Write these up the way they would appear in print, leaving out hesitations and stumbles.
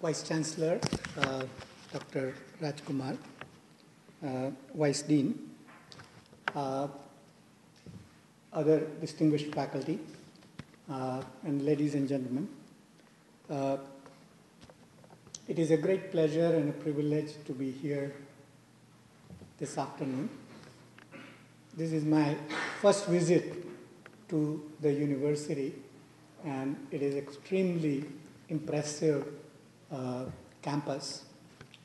Vice Chancellor, Dr. Rajkumar, Vice Dean, other distinguished faculty, and ladies and gentlemen. It is a great pleasure and a privilege to be here this afternoon. This is my first visit to the university, and it is extremely impressive campus.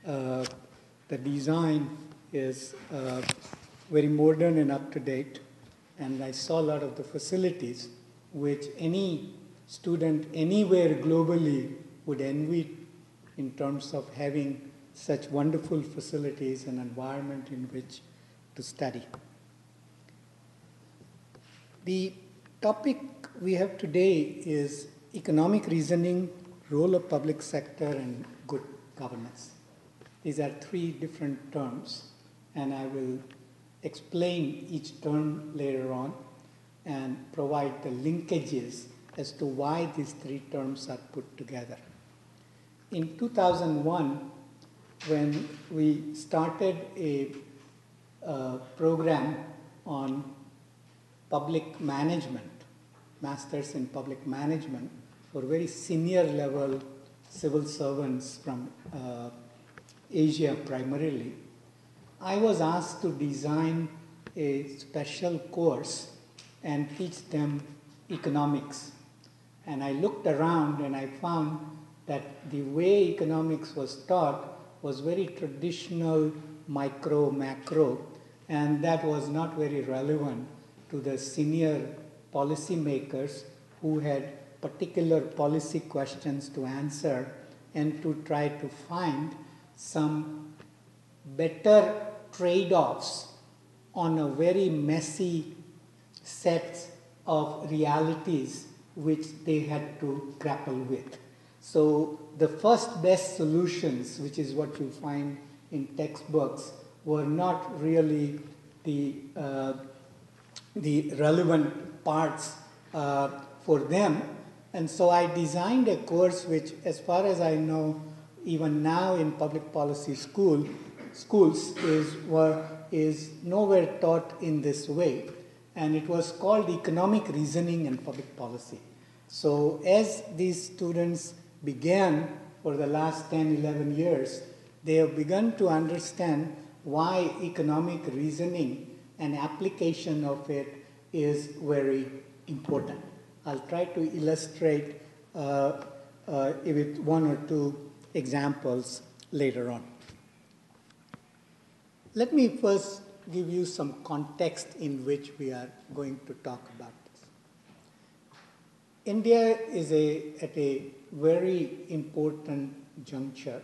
The design is very modern and up to date, and I saw a lot of the facilities which any student anywhere globally would envy in terms of having such wonderful facilities and environment in which to study. The topic we have today is economic reasoning, role of public sector, and good governance. These are three different terms, and I will explain each term later on and provide the linkages as to why these three terms are put together. In 2001, when we started a program on public management, masters in public management, for very senior level civil servants from Asia primarily, I was asked to design a special course and teach them economics. And I looked around and I found that the way economics was taught was very traditional micro, macro, and that was not very relevant to the senior policymakers who had particular policy questions to answer and to try to find some better trade-offs on a very messy set of realities which they had to grapple with. So the first best solutions, which is what you find in textbooks, were not really the relevant parts for them. And so I designed a course which, as far as I know, even now in public policy schools is nowhere taught in this way. And it was called economic reasoning and public policy. So as these students began for the last 10, 11 years, they have begun to understand why economic reasoning and application of it is very important. I'll try to illustrate with one or two examples later on. Let me first give you some context in which we are going to talk about this. India is at a very important juncture,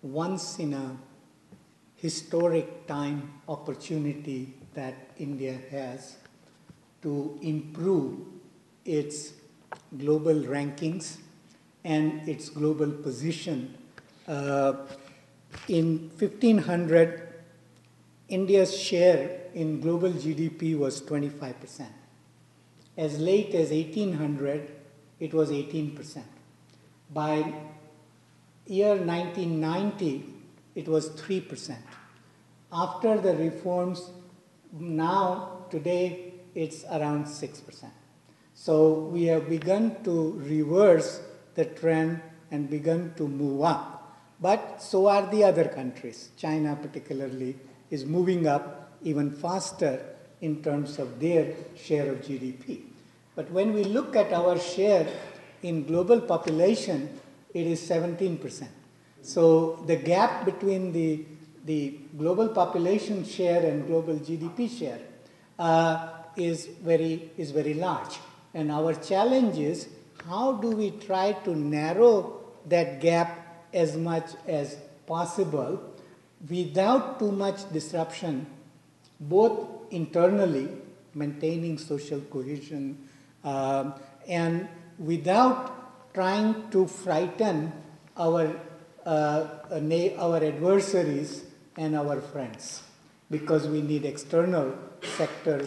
once in a historic time opportunity that India has to improve its global rankings and its global position. In 1500, India's share in global GDP was 25%. As late as 1800, it was 18%. By year 1990, it was 3%. After the reforms, now, today, it's around 6%. So we have begun to reverse the trend and begun to move up. But so are the other countries. China particularly is moving up even faster in terms of their share of GDP. But when we look at our share in global population, it is 17%. So the gap between the global population share and global GDP share is very large. And our challenge is, how do we try to narrow that gap as much as possible without too much disruption, both internally, maintaining social cohesion, and without trying to frighten our adversaries and our friends, because we need external sector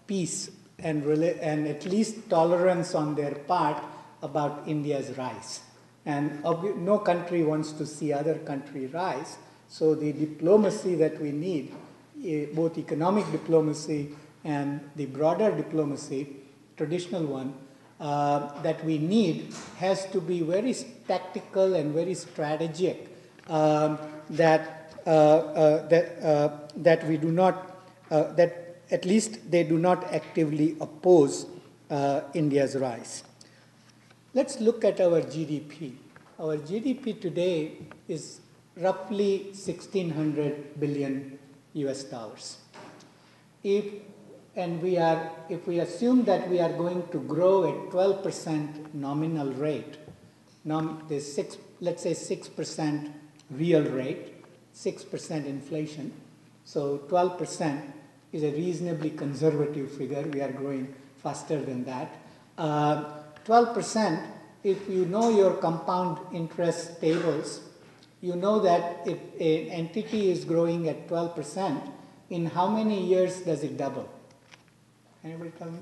peace and at least tolerance on their part about India's rise. And no country wants to see other country rise. So the diplomacy that we need, both economic diplomacy and the broader diplomacy, traditional one, that we need has to be very tactical and very strategic, that we do not, that at least they do not actively oppose India's rise. Let's look at our GDP. Our GDP today is roughly 1,600 billion US dollars. If we assume that we are going to grow at 12% nominal rate, let's say 6% real rate, 6% inflation, so 12% is a reasonably conservative figure. We are growing faster than that. 12%, if you know your compound interest tables, you know that if an entity is growing at 12%, in how many years does it double? Anybody tell me?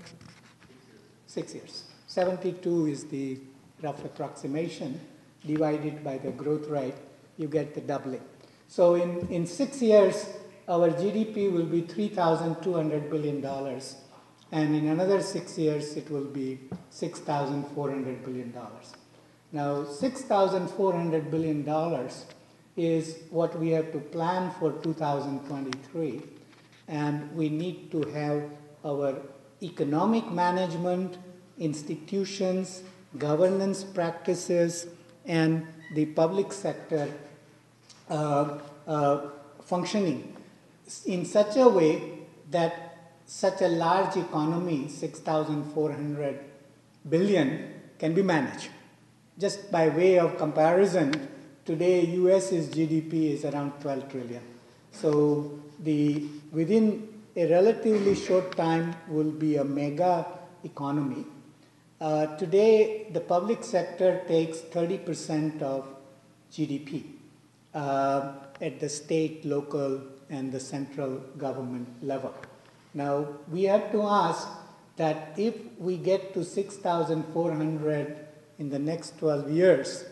6 years. 72 is the rough approximation. Divided by the growth rate, you get the doubling. So in 6 years, our GDP will be $3,200 billion. And in another 6 years, it will be $6,400 billion. Now, $6,400 billion is what we have to plan for 2023. And we need to have our economic management, institutions, governance practices, and the public sector functioning in such a way that such a large economy, 6,400 billion, can be managed. Just by way of comparison, today US's GDP is around 12 trillion. So within a relatively short time will be a mega economy. Today, the public sector takes 30% of GDP at the state, local, and the central government level. Now, we have to ask that if we get to 6,400 in the next 12 years,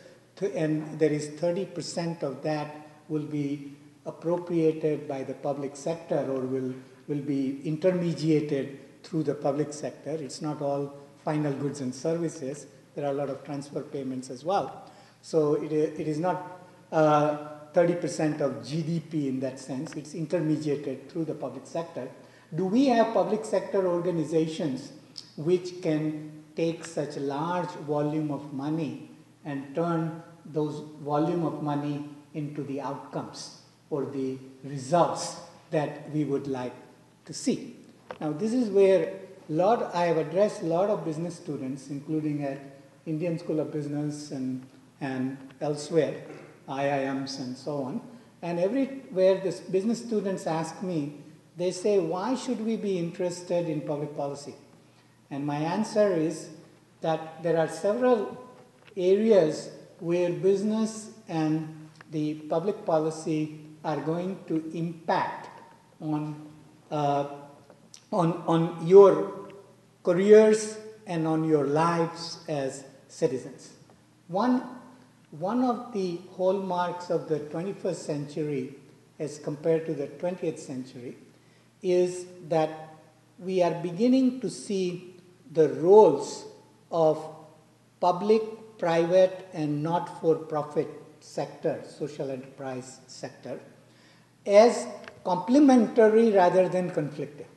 and there is 30% of that will be appropriated by the public sector or will be intermediated through the public sector. It's not all final goods and services. There are a lot of transfer payments as well. So it is not 30% of GDP in that sense. It's intermediated through the public sector. Do we have public sector organizations which can take such a large volume of money and turn those volume of money into the outcomes or the results that we would like to see? Now, this is where I have addressed a lot of business students, including at Indian School of Business and elsewhere, IIMs and so on. And everywhere the business students ask me, they say, why should we be interested in public policy? And my answer is that there are several areas where business and the public policy are going to impact on your careers and on your lives as citizens. One of the hallmarks of the 21st century as compared to the 20th century is that we are beginning to see the roles of public, private, and not-for-profit sector, social enterprise sector, as complementary rather than conflicting.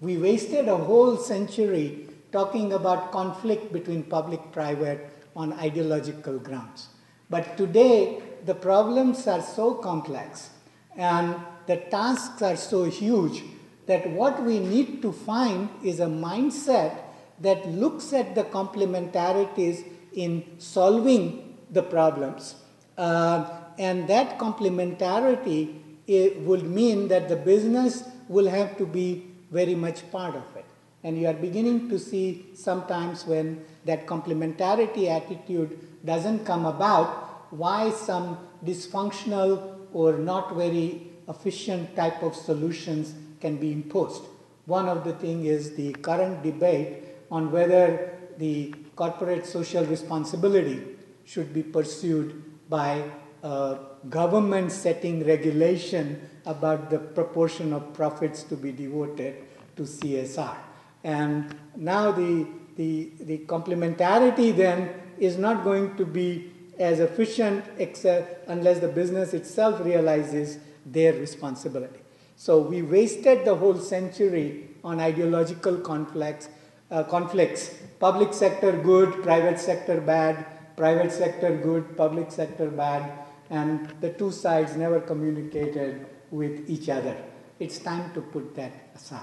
We wasted a whole century talking about conflict between public-private on ideological grounds. But today, the problems are so complex and the tasks are so huge that what we need to find is a mindset that looks at the complementarities in solving the problems. And that complementarity would mean that the business will have to be very much part of it. And you are beginning to see sometimes when that complementarity attitude doesn't come about, why some dysfunctional or not very efficient type of solutions can be imposed. One of the things is the current debate on whether the corporate social responsibility should be pursued by government setting regulation about the proportion of profits to be devoted to CSR. And now the complementarity then is not going to be as efficient except unless the business itself realizes their responsibility. So we wasted the whole century on ideological conflicts, public sector good, private sector bad, private sector good, public sector bad, and the two sides never communicated with each other. It's time to put that aside.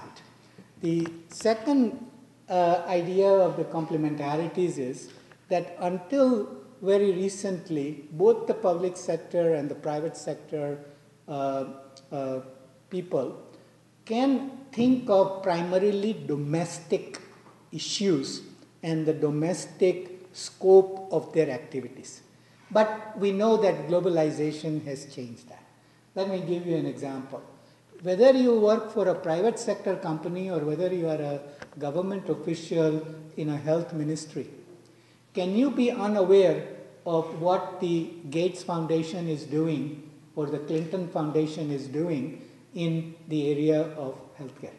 The second idea of the complementarities is that until very recently, both the public sector and the private sector people can think of primarily domestic issues and the domestic scope of their activities. But we know that globalization has changed that. Let me give you an example. Whether you work for a private sector company or whether you are a government official in a health ministry, can you be unaware of what the Gates Foundation is doing or the Clinton Foundation is doing in the area of healthcare?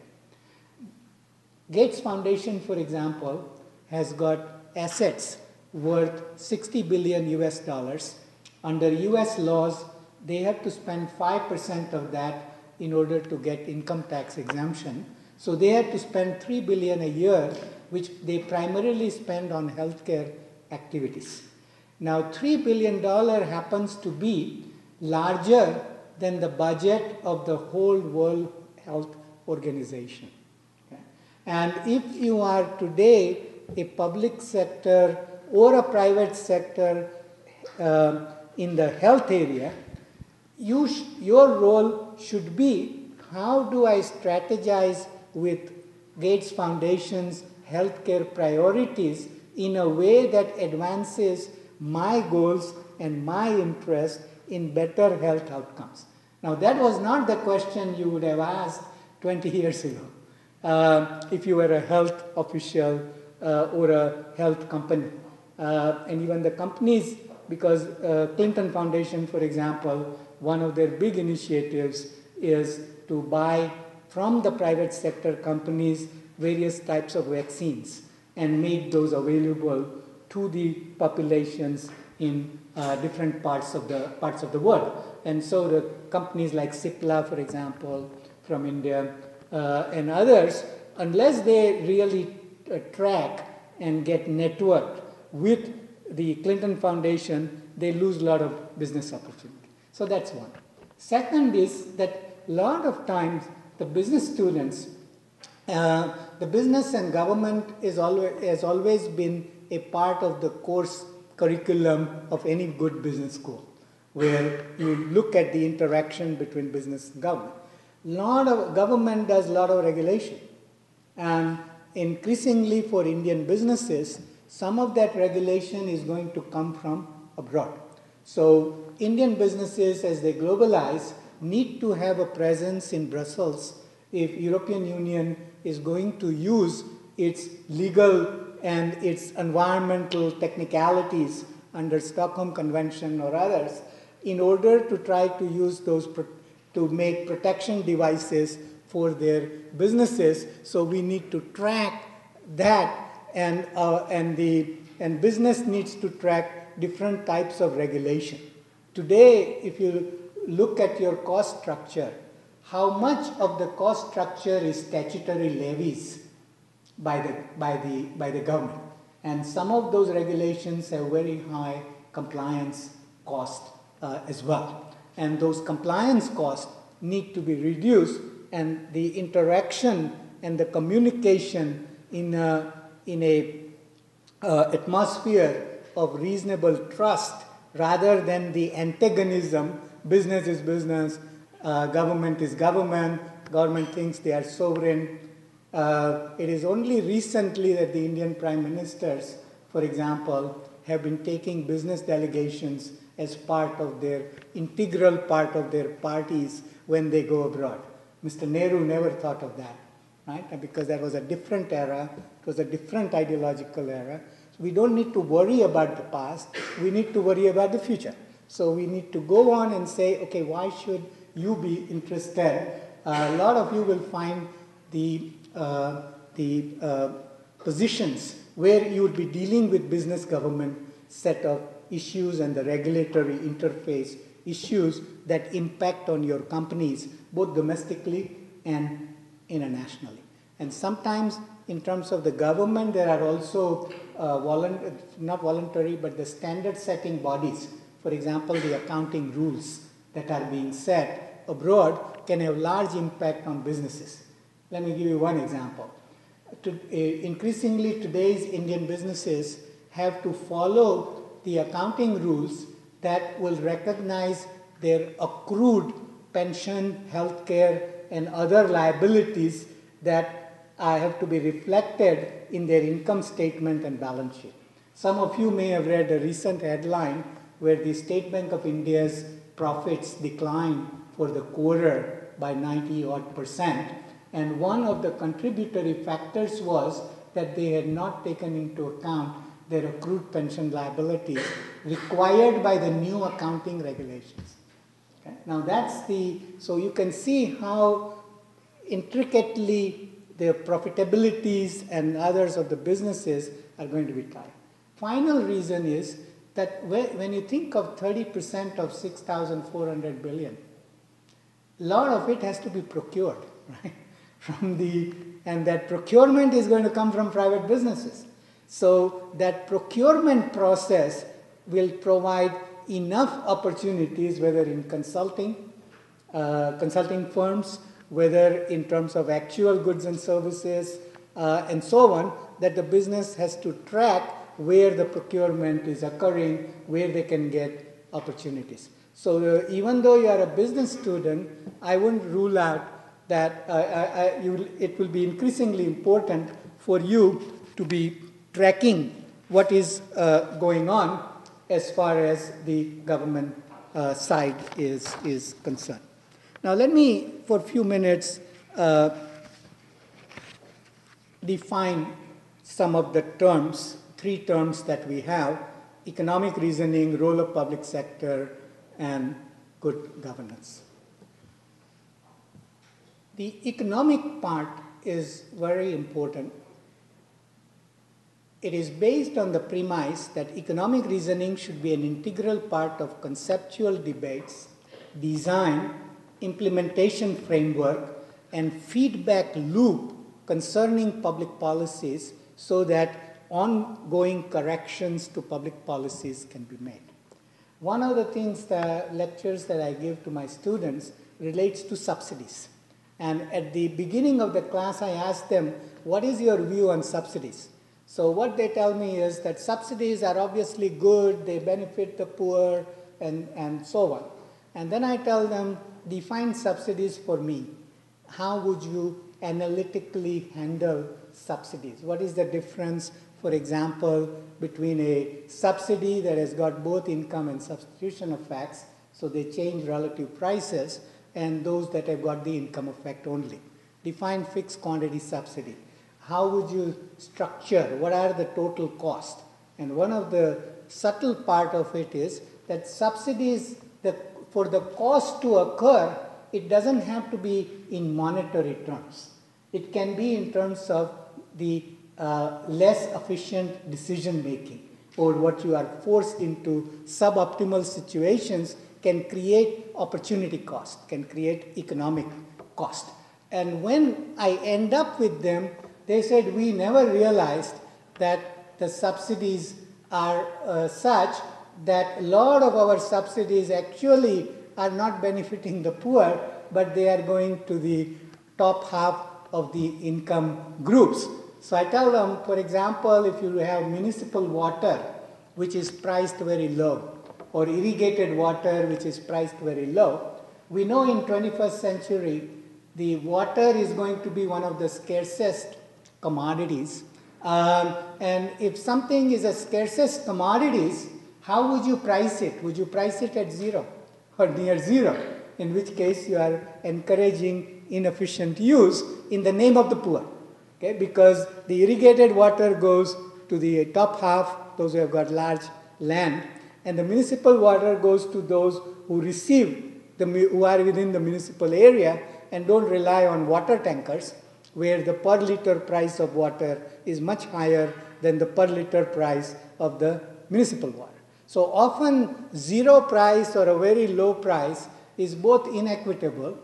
Gates Foundation, for example, has got assets worth 60 billion US dollars. Under US laws, they have to spend 5% of that in order to get income tax exemption. So they have to spend 3 billion a year, which they primarily spend on healthcare activities. Now, $3 billion happens to be larger than the budget of the whole World Health Organization. Okay? And if you are today a public sector or a private sector in the health area, your role should be, how do I strategize with Gates Foundation's healthcare priorities in a way that advances my goals and my interest in better health outcomes? Now, that was not the question you would have asked 20 years ago if you were a health official or a health company. And even the companies, because Clinton Foundation, for example, one of their big initiatives is to buy from the private sector companies various types of vaccines and make those available to the populations in different parts of the world. And so the companies like Cipla, for example, from India, and others, unless they really track and get networked with the Clinton Foundation, they lose a lot of business opportunity. So that's one. Second is that a lot of times the business students, the business and government has always been a part of the course curriculum of any good business school, where you look at the interaction between business and government. Government does a lot of regulation, and increasingly for Indian businesses, some of that regulation is going to come from abroad. So Indian businesses, as they globalize, need to have a presence in Brussels if European Union is going to use its legal and its environmental technicalities under Stockholm Convention or others in order to try to use those to make protection devices for their businesses. So we need to track that, and business needs to track different types of regulation. Today, if you look at your cost structure, how much of the cost structure is statutory levies by the government? And some of those regulations have very high compliance cost as well. And those compliance costs need to be reduced, and the interaction and the communication in a atmosphere of reasonable trust rather than the antagonism. Business is business, government is government, government thinks they are sovereign. It is only recently that the Indian prime ministers, for example, have been taking business delegations as part of their integral part of their parties when they go abroad. Mr. Nehru never thought of that, right? Because that was a different era, it was a different ideological era. We don't need to worry about the past, we need to worry about the future. So we need to go on and say, okay, why should you be interested? A lot of you will find the positions where you would be dealing with business government set of issues and the regulatory interface issues that impact on your companies, both domestically and internationally. And sometimes in terms of the government, there are also not voluntary, but the standard setting bodies. For example, the accounting rules that are being set abroad can have large impact on businesses. Let me give you one example. Increasingly, today's Indian businesses have to follow the accounting rules that will recognize their accrued pension, healthcare, and other liabilities that have to be reflected in their income statement and balance sheet. Some of you may have read a recent headline where the State Bank of India's profits declined for the quarter by 90-odd%. And one of the contributory factors was that they had not taken into account their accrued pension liabilities required by the new accounting regulations. Okay? Now so you can see how intricately the profitabilities and others of the businesses are going to be tied. Final reason is that when you think of 30% of 6,400 billion, a lot of it has to be procured, right? And that procurement is going to come from private businesses. So that procurement process will provide enough opportunities, whether in consulting firms, whether in terms of actual goods and services, and so on, that the business has to track where the procurement is occurring, where they can get opportunities. So even though you are a business student, I wouldn't rule out that it will be increasingly important for you to be tracking what is going on as far as the government side is concerned. Now let me, for a few minutes, define some of the terms, 3 terms that we have: economic reasoning, role of public sector, and good governance. The economic part is very important. It is based on the premise that economic reasoning should be an integral part of conceptual debates, design, implementation framework, and feedback loop concerning public policies so that ongoing corrections to public policies can be made. One of the things, the lectures that I give to my students relates to subsidies. And at the beginning of the class, I asked them, what is your view on subsidies? So what they tell me is that subsidies are obviously good, they benefit the poor, and so on. And then I tell them, define subsidies for me. How would you analytically handle subsidies? What is the difference, for example, between a subsidy that has got both income and substitution effects, so they change relative prices, and those that have got the income effect only? Define fixed quantity subsidy. How would you structure? What are the total costs? And one of the subtle part of it is that subsidies, for the cost to occur, it doesn't have to be in monetary terms. It can be in terms of the less efficient decision making, or what you are forced into suboptimal situations can create opportunity cost, can create economic cost. And when I end up with them, they said, we never realized that the subsidies are such that a lot of our subsidies actually are not benefiting the poor, but they are going to the top half of the income groups. So I tell them, for example, if you have municipal water, which is priced very low, or irrigated water, which is priced very low, we know in 21st century, the water is going to be one of the scarcest commodities. And if something is a scarcest commodities, how would you price it? Would you price it at 0 or near 0? In which case you are encouraging inefficient use in the name of the poor. Okay? Because the irrigated water goes to the top half, those who have got large land, and the municipal water goes to those who who are within the municipal area and don't rely on water tankers, where the per liter price of water is much higher than the per liter price of the municipal water. So often zero price or a very low price is both inequitable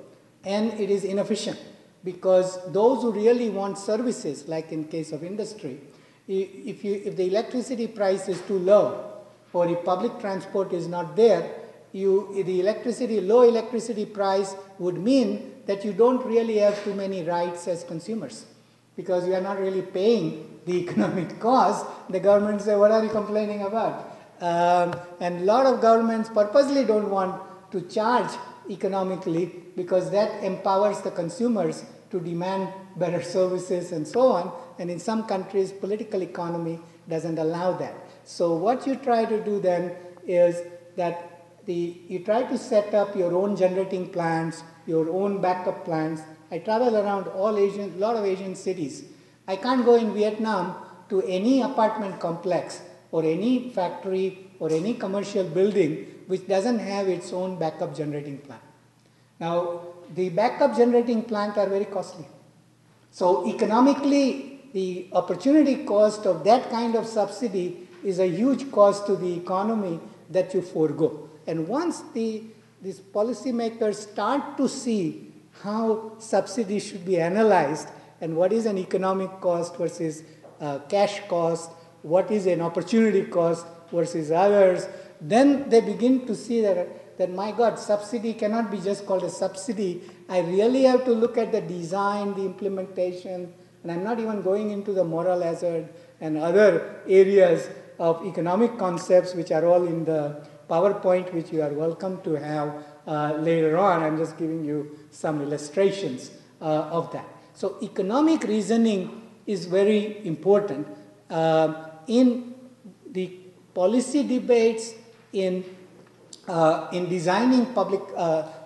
and it is inefficient, because those who really want services, like in case of industry, if the electricity price is too low or if public transport is not there, the low electricity price would mean that you don't really have too many rights as consumers, because you are not really paying the economic cost. The government say, what are you complaining about? And a lot of governments purposely don't want to charge economically, because that empowers the consumers to demand better services and so on. And in some countries, political economy doesn't allow that. So what you try to do then is that you try to set up your own generating plants, your own backup plants. I travel around a lot of Asian cities. I can't go in Vietnam to any apartment complex or any factory or any commercial building which doesn't have its own backup generating plant. Now, the backup generating plants are very costly. So economically, the opportunity cost of that kind of subsidy is a huge cost to the economy that you forego. And once these policymakers start to see how subsidies should be analyzed and what is an economic cost versus cash cost, what is an opportunity cost versus others, then they begin to see that my God, subsidy cannot be just called a subsidy. I really have to look at the design, the implementation, and I'm not even going into the moral hazard and other areas of economic concepts which are all in the PowerPoint, which you are welcome to have later on. I'm just giving you some illustrations of that. So economic reasoning is very important in the policy debates, in designing public,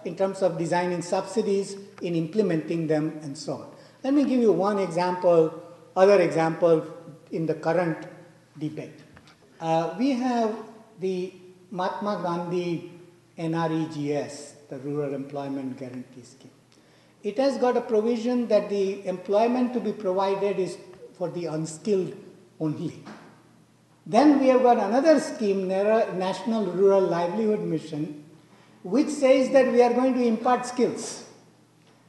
in terms of designing subsidies, in implementing them, and so on. Let me give you one example, other example in the current debate. We have the Mahatma Gandhi NREGS, the Rural Employment Guarantee Scheme. It has got a provision that the employment to be provided is for the unskilled only. Then we have got another scheme, National Rural Livelihood Mission, which says that we are going to impart skills.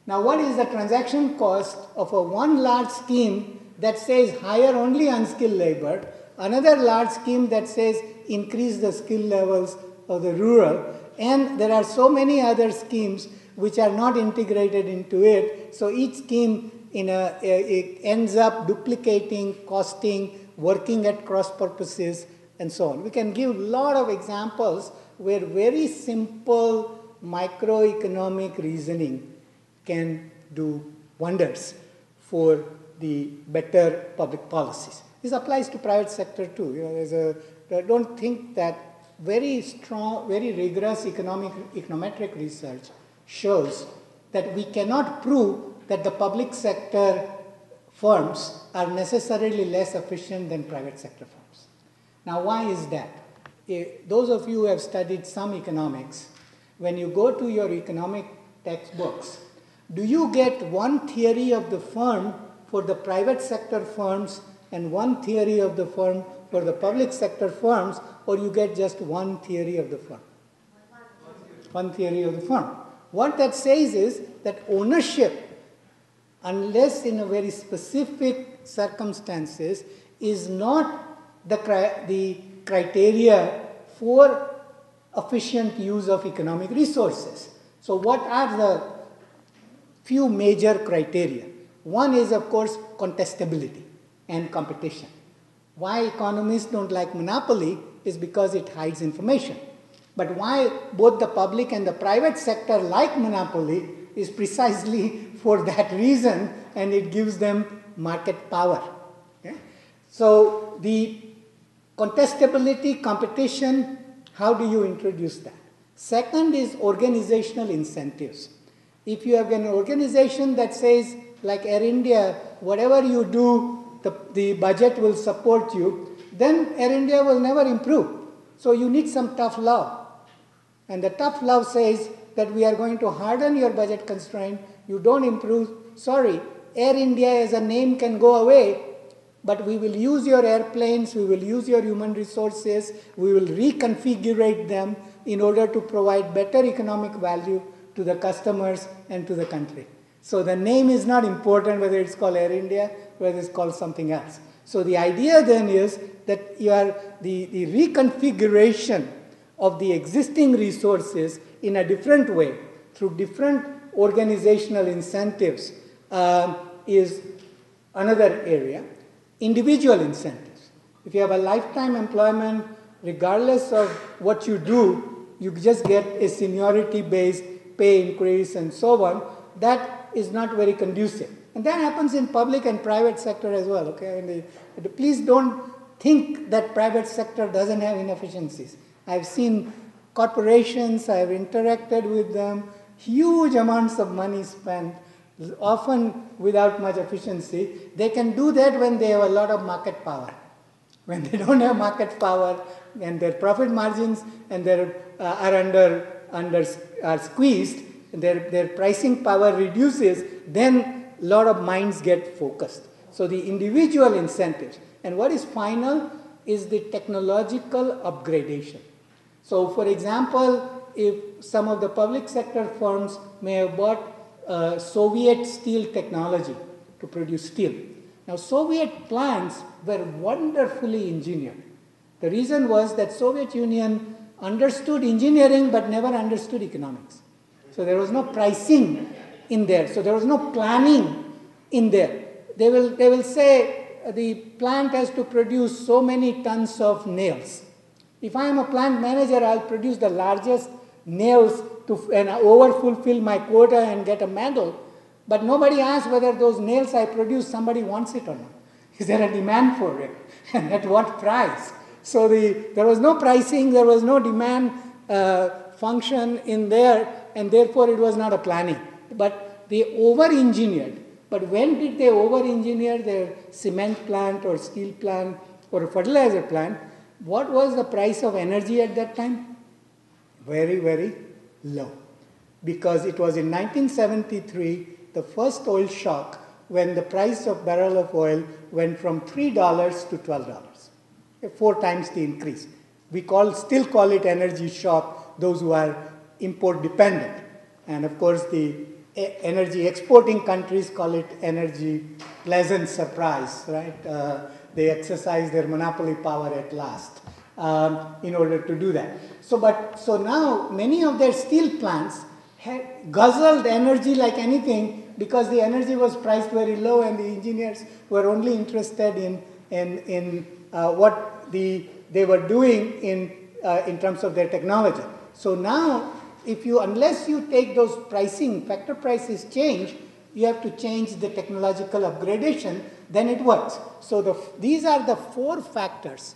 Now, what is the transaction cost of one large scheme that says hire only unskilled labor, another large scheme that says increase the skill levels of the rural, and there are so many other schemes which are not integrated into it. So each scheme it ends up duplicating, costing, working at cross purposes, and so on. We can give a lot of examples where very simple microeconomic reasoning can do wonders for the better public policies. This applies to private sector too. I don't think that very strong, very rigorous econometric research shows that we cannot prove that the public sector firms are necessarily less efficient than private sector firms. Now, why is that? Those of you who have studied some economics, when you go to your economic textbooks, do you get one theory of the firm for the private sector firms and one theory of the firm for the public sector firms, or you get just one theory of the firm? One theory of the firm. What that says is that ownership, unless in a very specific circumstances, is not the criteria for efficient use of economic resources. So what are the few major criteria? One is, of course, contestability and competition. Why economists don't like monopoly is because it hides information. But why both the public and the private sector like monopoly is precisely for that reason, and it gives them market power. Okay? So the contestability, competition, how do you introduce that? Second is organizational incentives. If you have an organization that says, like Air India, whatever you do, the budget will support you, then Air India will never improve. So you need some tough love. And the tough love says that we are going to harden your budget constraint, you don't improve, sorry, Air India as a name can go away, but we will use your airplanes, we will use your human resources, we will reconfigure them in order to provide better economic value to the customers and to the country. So the name is not important whether it's called Air India, whether it's called something else. So the idea then is that you are the reconfiguration of the existing resources in a different way through different organizational incentives is another area. Individual incentives. If you have a lifetime employment, regardless of what you do, you just get a seniority-based pay increase and so on. That is not very conducive. And that happens in public and private sector as well. Okay? And please don't think that private sector doesn't have inefficiencies. I've seen corporations, I've interacted with them, huge amounts of money spent, often without much efficiency. They can do that when they have a lot of market power. When they don't have market power and their profit margins and are squeezed, their pricing power reduces, then a lot of minds get focused. So the individual incentives. And what is final is the technological upgradation. So for example, if some of the public sector firms may have bought Soviet steel technology to produce steel. Now Soviet plants were wonderfully engineered. The reason was that Soviet Union understood engineering but never understood economics. So there was no pricing in there. So there was no planning in there. They will say the plant has to produce so many tons of nails. If I am a plant manager, I'll produce the largest nails and over-fulfill my quota and get a medal. But nobody asks whether those nails I produce, somebody wants it or not. Is there a demand for it? And at what price? So there was no pricing, there was no demand function in there, and therefore it was not a planning. But they over-engineered. But when did they over-engineer their cement plant or steel plant or a fertilizer plant? What was the price of energy at that time? Very, very low. Because it was in 1973, the first oil shock, when the price of barrel of oil went from $3 to $12, 4 times the increase. We still call it energy shock, those who are import dependent. And of course, the energy exporting countries call it energy pleasant surprise, right? They exercise their monopoly power at last in order to do that. So now many of their steel plants had guzzled energy like anything because the energy was priced very low and the engineers were only interested in what they were doing in terms of their technology. So now, unless you take those pricing, factor prices change, you have to change the technological upgradation, then it works. So these are the 4 factors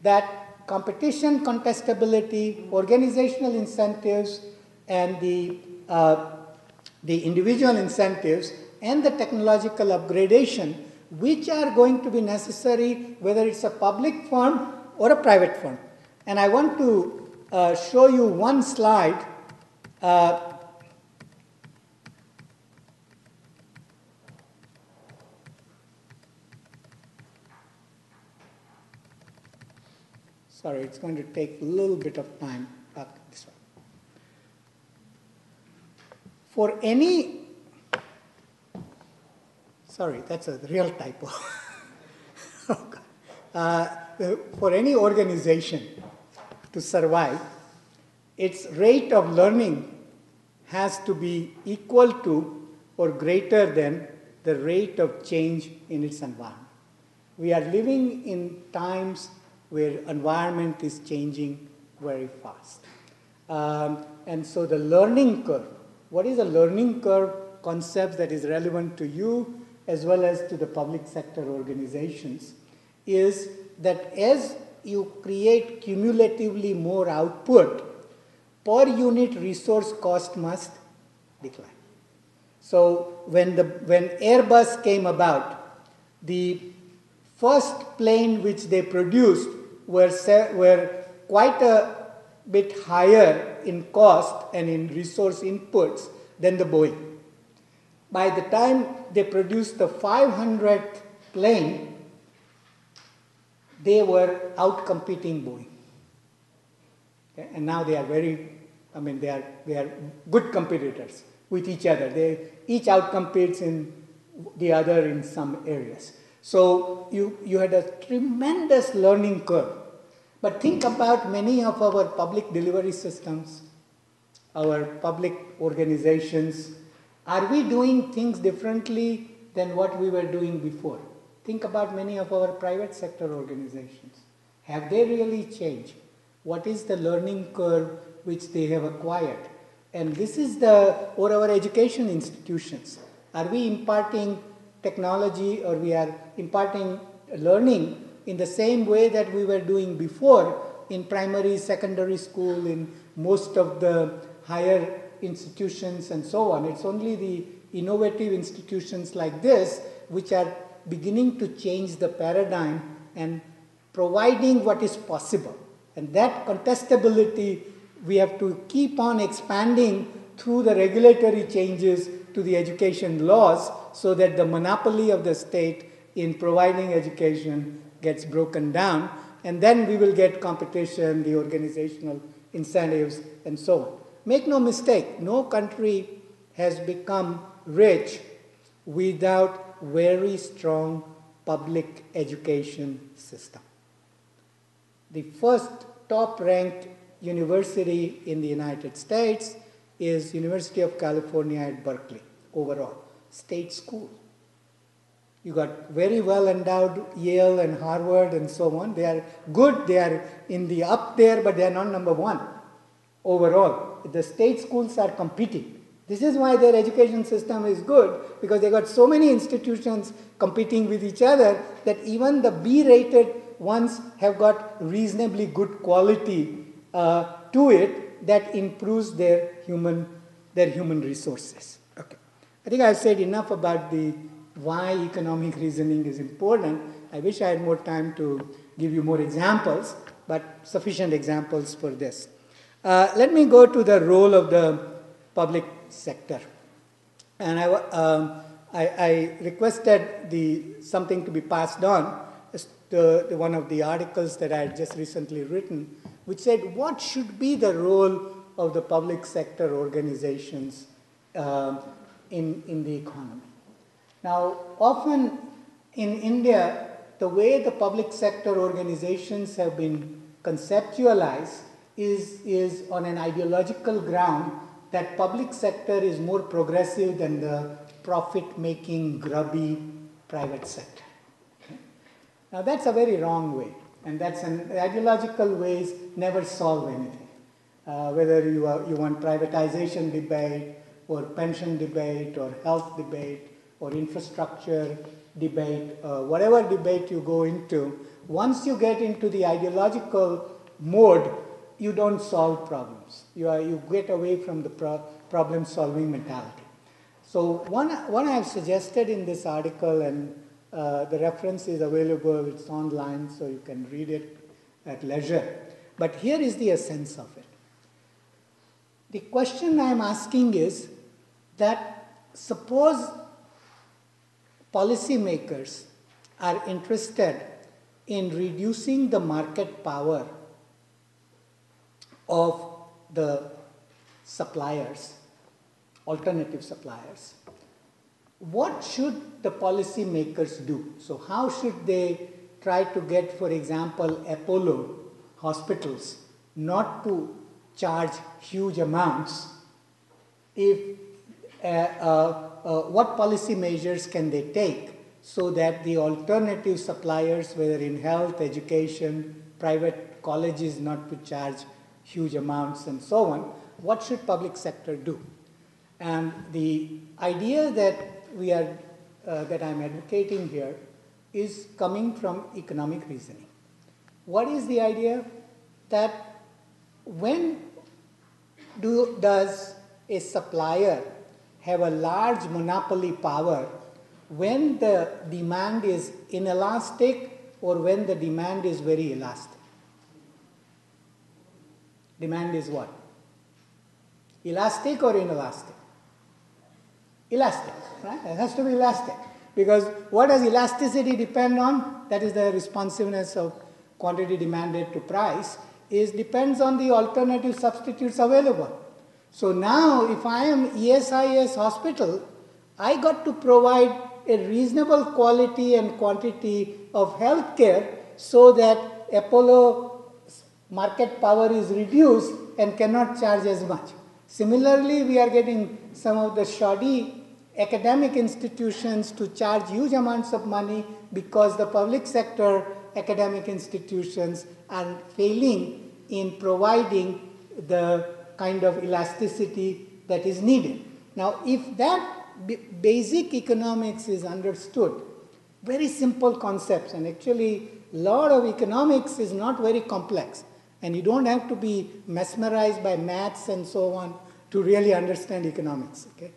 that competition, contestability, organizational incentives, and the individual incentives, and the technological upgradation, which are going to be necessary whether it's a public firm or a private firm. And I want to show you one slide. Sorry, it's going to take a little bit of time. This one. For any, sorry, that's a real typo. For any organization to survive, its rate of learning has to be equal to or greater than the rate of change in its environment. We are living in times where environment is changing very fast. And so the learning curve, what is a learning curve concept that is relevant to you as well as to the public sector organizations, is that as you create cumulatively more output, per unit resource cost must decline. So when Airbus came about, the first plane which they produced were quite a bit higher in cost and in resource inputs than the Boeing. By the time they produced the 500th plane, they were outcompeting Boeing. Okay? And now they are they are good competitors with each other. They each outcompetes in the other in some areas. So you had a tremendous learning curve. But think about many of our public delivery systems, our public organizations. Are we doing things differently than what we were doing before? Think about many of our private sector organizations. Have they really changed? What is the learning curve which they have acquired? And this is or our education institutions. Are we imparting technology, or we are imparting learning in the same way that we were doing before in primary, secondary school, in most of the higher institutions and so on? It's only the innovative institutions like this which are beginning to change the paradigm and providing what is possible. And that contestability we have to keep on expanding through the regulatory changes to the education laws, so that the monopoly of the state in providing education gets broken down, and then we will get competition, the organizational incentives, and so on. Make no mistake, no country has become rich without very strong public education system. The first top-ranked university in the United States is University of California at Berkeley, overall, state school. You got very well endowed Yale and Harvard and so on. They are good, they are in the up there, but they are not number one overall. The state schools are competing. This is why their education system is good, because they got so many institutions competing with each other that even the B-rated ones have got reasonably good quality to it that improves their human resources. Okay. I think I've said enough about why economic reasoning is important. I wish I had more time to give you more examples, but sufficient examples for this. Let me go to the role of the public sector. And I requested something to be passed on, one of the articles that I had just recently written, which said what should be the role of the public sector organizations in the economy. Now, often in India, the way the public sector organizations have been conceptualized is on an ideological ground that public sector is more progressive than the profit-making, grubby private sector. Okay? Now, that's a very wrong way, and ideological ways never solve anything. Whether you want privatization debate, or pension debate, or health debate, or infrastructure debate, whatever debate you go into, once you get into the ideological mode, you don't solve problems. You get away from the problem-solving mentality. So one I have suggested in this article, and the reference is available, it's online, so you can read it at leisure. But here is the essence of it. The question I am asking is that suppose policymakers are interested in reducing the market power of the suppliers, alternative suppliers. What should the policymakers do? So how should they try to get, for example, Apollo hospitals not to charge huge amounts? What policy measures can they take so that the alternative suppliers, whether in health, education, private colleges, not to charge huge amounts and so on, what should public sector do? And the idea that I'm advocating here is coming from economic reasoning. What is the idea? That when does a supplier have a large monopoly power? When the demand is inelastic or when the demand is very elastic? Demand is what? Elastic or inelastic? Elastic, right? It has to be elastic. Because what does elasticity depend on? That is the responsiveness of quantity demanded to price, is depends on the alternative substitutes available. So now if I am ESIS hospital, I got to provide a reasonable quality and quantity of healthcare so that Apollo market power is reduced and cannot charge as much. Similarly, we are getting some of the shoddy academic institutions to charge huge amounts of money because the public sector academic institutions are failing in providing the kind of elasticity that is needed. Now, if that basic economics is understood, very simple concepts, and actually a lot of economics is not very complex, and you don't have to be mesmerized by maths and so on to really understand economics. Okay?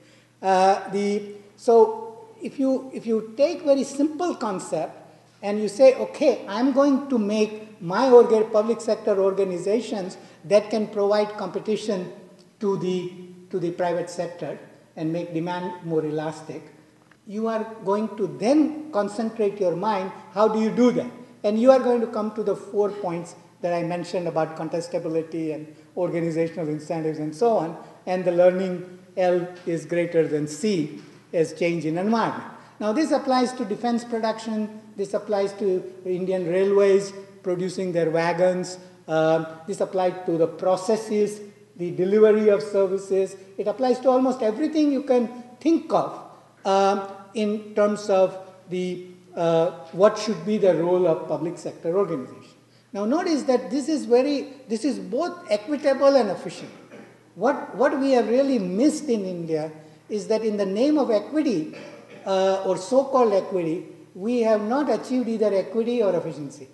So if you take very simple concept and you say, okay, I'm going to make my public sector organizations that can provide competition to the private sector and make demand more elastic, you are going to then concentrate your mind, how do you do that? And you are going to come to the 4 points that I mentioned about contestability and organizational incentives and so on, and the learning L is greater than C as change in environment. Now this applies to defense production, this applies to Indian railways producing their wagons, this applies to the processes, the delivery of services, it applies to almost everything you can think of in terms of the what should be the role of public sector organization. Now notice that this is both equitable and efficient. What we have really missed in India is that in the name of equity or so-called equity, we have not achieved either equity or efficiency.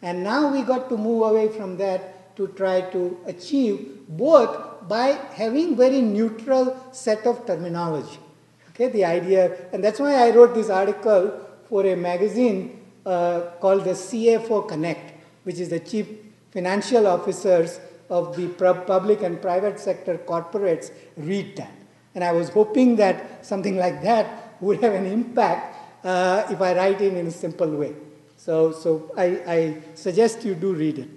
And now we got to move away from that to try to achieve both by having very neutral set of terminology. Okay, the idea, and that's why I wrote this article for a magazine called the CFO Connect, which is the chief financial officers of the public and private sector corporates read that. And I was hoping that something like that would have an impact if I write it in a simple way. So I suggest you do read it.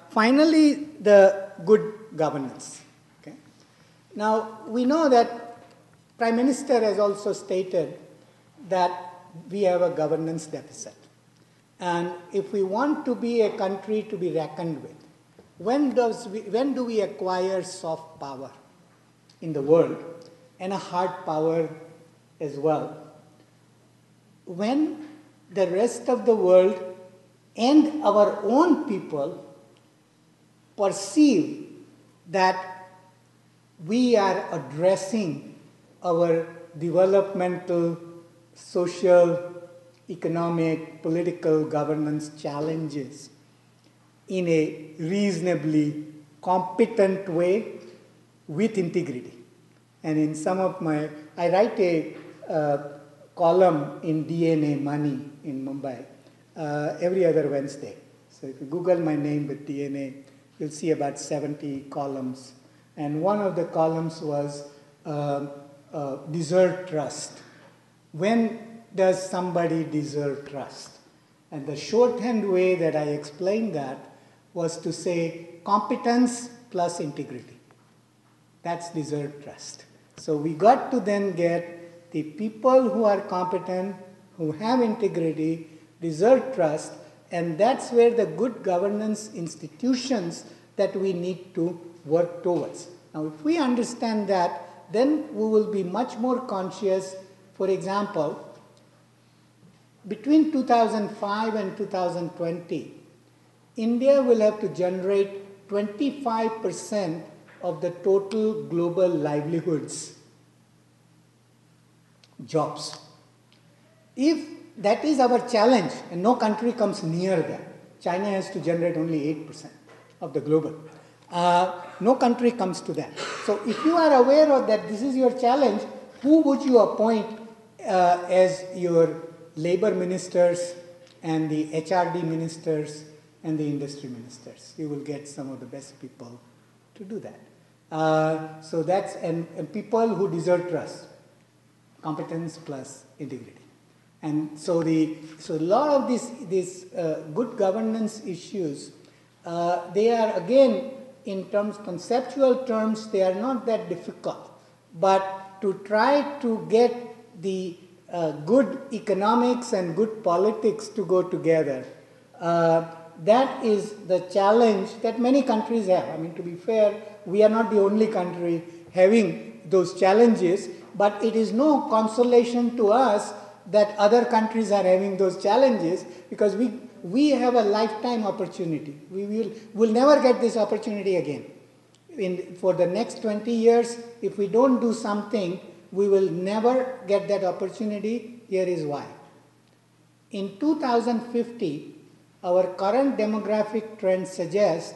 Finally, the good governance. Okay? Now, we know that Prime Minister has also stated that we have a governance deficit. And if we want to be a country to be reckoned with, when do we acquire soft power in the world and a hard power as well? When the rest of the world and our own people perceive that we are addressing our developmental, social, economic, political governance challenges in a reasonably competent way with integrity. And in some of my, I write a column in DNA Money in Mumbai every other Wednesday. So if you Google my name with DNA, you'll see about 70 columns. And one of the columns was deserve trust. When does somebody deserve trust? And the shorthand way that I explained that was to say competence plus integrity. That's deserved trust. So we got to then get the people who are competent, who have integrity, deserve trust, and that's where the good governance institutions that we need to work towards. Now, if we understand that, then we will be much more conscious. For example, between 2005 and 2020, India will have to generate 25% of the total global livelihoods, jobs. If that is our challenge, and no country comes near that, China has to generate only 8% of the global. No country comes to that. So if you are aware of that, this is your challenge, who would you appoint as your labor ministers and the HRD ministers and the industry ministers. You will get some of the best people to do that. So that's, and people who deserve trust, competence plus integrity. And so so a lot of these good governance issues, they are again, in terms, conceptual terms, they are not that difficult. But to try to get the good economics and good politics to go together, that is the challenge that many countries have. I mean, to be fair, we are not the only country having those challenges, but it is no consolation to us that other countries are having those challenges, because we have a lifetime opportunity. We'll never get this opportunity again. For the next 20 years, if we don't do something, we will never get that opportunity. Here is why. In 2050, our current demographic trend suggests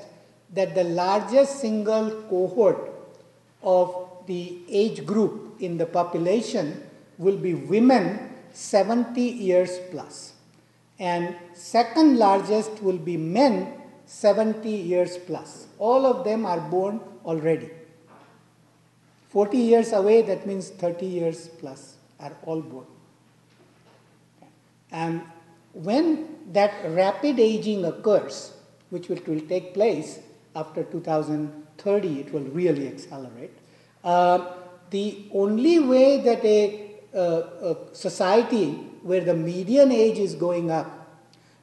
that the largest single cohort of the age group in the population will be women 70 years plus. And second largest will be men 70 years plus. All of them are born already. 40 years away, that means 30 years plus are all born. And when that rapid aging occurs, which will take place after 2030, it will really accelerate. The only way that a society where the median age is going up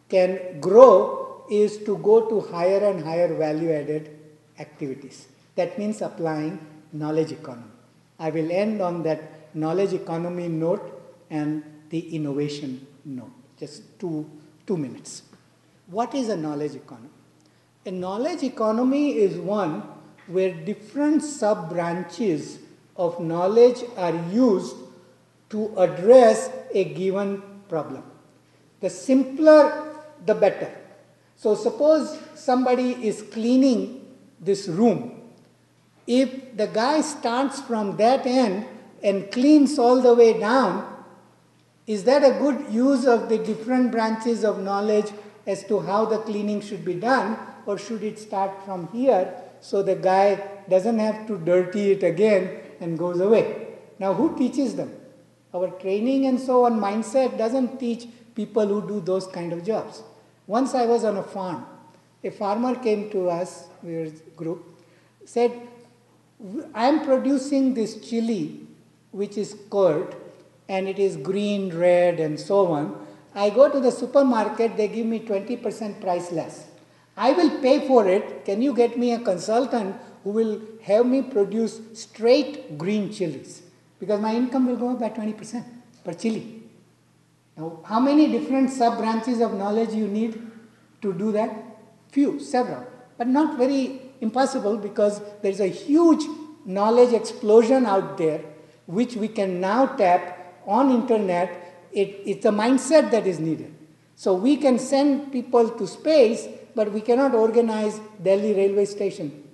can grow is to go to higher and higher value-added activities. That means applying knowledge economy. I will end on that knowledge economy note and the innovation note. Just two minutes. What is a knowledge economy? A knowledge economy is one where different sub-branches of knowledge are used to address a given problem. The simpler, the better. So suppose somebody is cleaning this room. If the guy starts from that end and cleans all the way down, is that a good use of the different branches of knowledge as to how the cleaning should be done, or should it start from here so the guy doesn't have to dirty it again and goes away? Now, who teaches them? Our training and so on mindset doesn't teach people who do those kind of jobs. Once I was on a farm. A farmer came to us, we were a group, said, I am producing this chili which is curd, and it is green, red, and so on. I go to the supermarket, they give me 20% price less. I will pay for it. Can you get me a consultant who will have me produce straight green chilies? Because my income will go up by 20% per chili. Now, how many different sub-branches of knowledge you need to do that? Few, several, but not very impossible, because there is a huge knowledge explosion out there which we can now tap on internet. It's a mindset that is needed. So we can send people to space, but we cannot organize Delhi railway station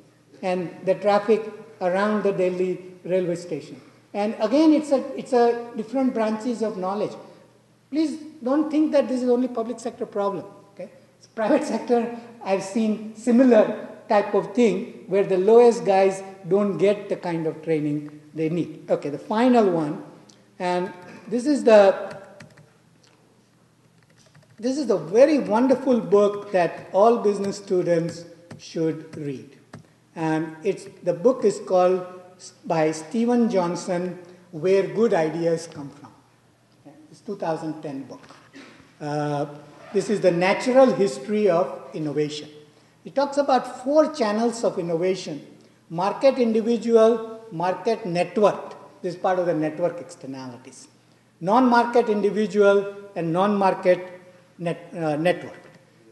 and the traffic around the Delhi railway station. And again, it's a different branches of knowledge. Please don't think that this is only public sector problem. Okay? It's private sector, I've seen similar type of thing where the lowest guys don't get the kind of training they need. Okay, the final one, and this is the very wonderful book that all business students should read. And the book is called, by Stephen Johnson, Where Good Ideas Come From. It's a 2010 book. This is the natural history of innovation. It talks about 4 channels of innovation: market individual, market network. This is part of the network externalities. Non-market individual and non-market network.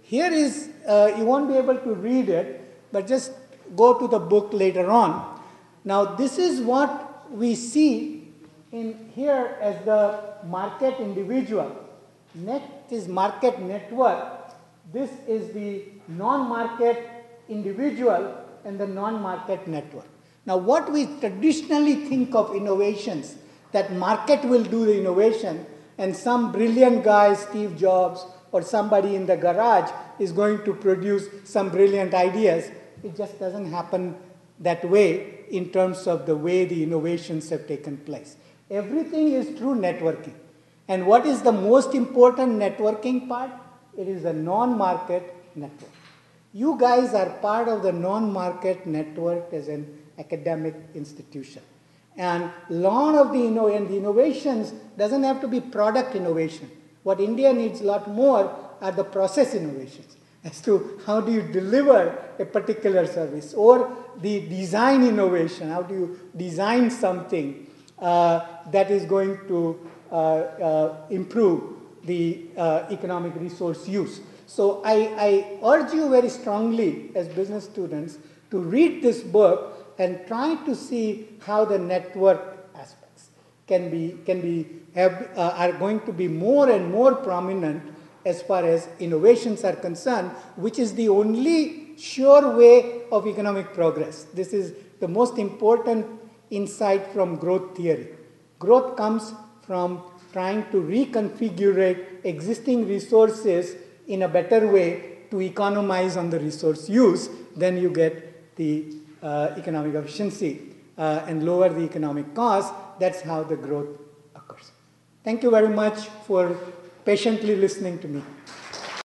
Here is, you won't be able to read it, but just go to the book later on. Now, this is what we see in here as the market individual. Next is market network. This is the non-market individual and the non-market network. Now, what we traditionally think of innovations, that market will do the innovation, and some brilliant guy, Steve Jobs, or somebody in the garage is going to produce some brilliant ideas. It just doesn't happen that way in terms of the way the innovations have taken place. Everything is through networking. And what is the most important networking part? It is a non-market network. You guys are part of the non-market network as an academic institution. And a lot of the innovations doesn't have to be product innovation. What India needs a lot more are the process innovations as to how do you deliver a particular service, or the design innovation, how do you design something that is going to improve the economic resource use. So I urge you very strongly as business students to read this book and try to see how the network aspects are going to be more and more prominent as far as innovations are concerned, which is the only sure way of economic progress. This is the most important insight from growth theory. Growth comes from trying to reconfigure existing resources in a better way to economize on the resource use. Then you get the economic efficiency and lower the economic cost. That's how the growth occurs. Thank you very much for patiently listening to me.